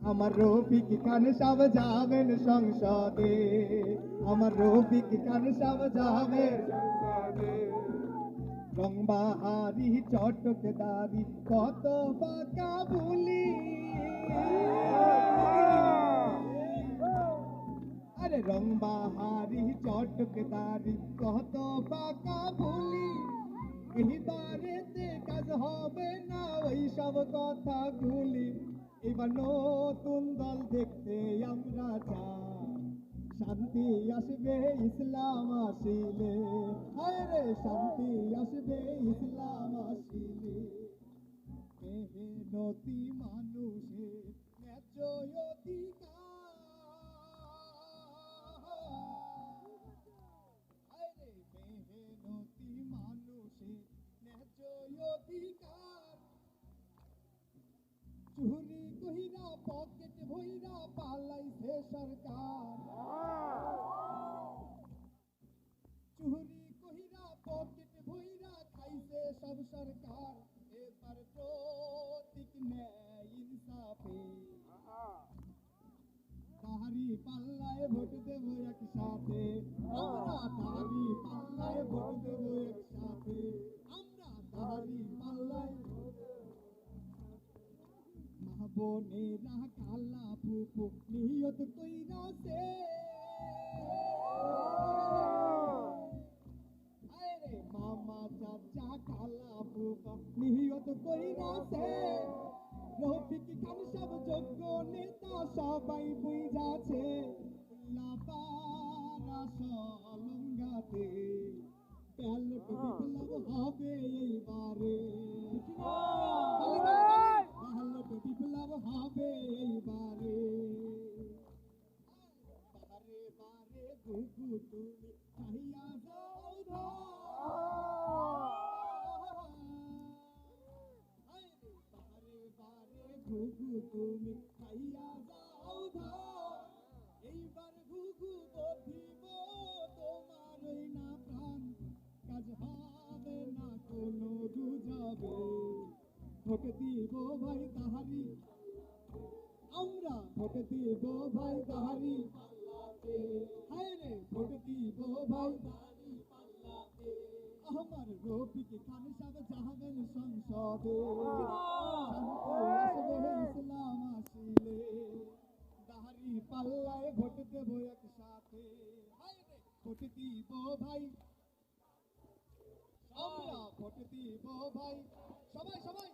আমার রফিক খান সাহেব যাবেন সংসদে, আমার রফিক খান সাহেব যাবেন সংসদে। রংবাহারি চটকদারি কত বাঁকা বুলি, আরে রংবাহারি চটকদারি কত বাঁকা বুলি। এইবারেতে কাজ হবে না ওই সব কথাগুলি। এবার নতুন দল দেখতে আমরা চাই, শান্তি আসবে ইসলাম আসিলে, আরে শান্তি আসবে ইসলাম আসিলে। মেহনতি মানুষের ন্যায্য অধিকার, আরে মেহনতি মানুষের ন্যায্য অধিকার। চুরি কহিরা পকেট ভইরা পালাইছে সরকার, চুরি কহিরা পকেট ভইরা খাইছে সব সরকার। এবার প্রতীক ন্যায় ইনসাফে তাহারি পাল্লায় ভোট দেব একসাথে, আমরা তাহারি পাল্লায় ভোট দেব একসাথে, আমরা তাহারি পাল্লায়। মা বোনেরা কালা ফুফু নিয়ত কইরাছে, আরে মামা চাচা কালা ফুফা নিয়ত কইরাছে। রফিক খান সব যোগ্য নেতা সবাই বুঝাছে, লাপারা সলঙ্গাতে ব্যালট বিপ্লব হবে এইবারে, ব্যালট বিপ্লব হবে এইবারে। বারে বারে ঘুঘু তুমি খাইয়া যাও ঘুঘু তুমি খাইয়া যাও ধার। এইবার ঘুঘু বধিব তোমারই না প্রাণ, কাজ হবে না কোনো গুজাবে। ভোট দিব ভাই তাহারি, আমরা ভোট দিব ভাই তাহারি পাল্লাতে, হায় রে ভোট দিব ভাই তাহারি পাল্লাতে। আমার রফিক খান সাহেব যাবেন সংসদে, ইসলাম আসিলে দাহারি পাল্লায় ভোট দেব একসাথে, হায় রে ভোট দিব ভাই, আমরা ভোট দিব ভাই, সবাই সবাই।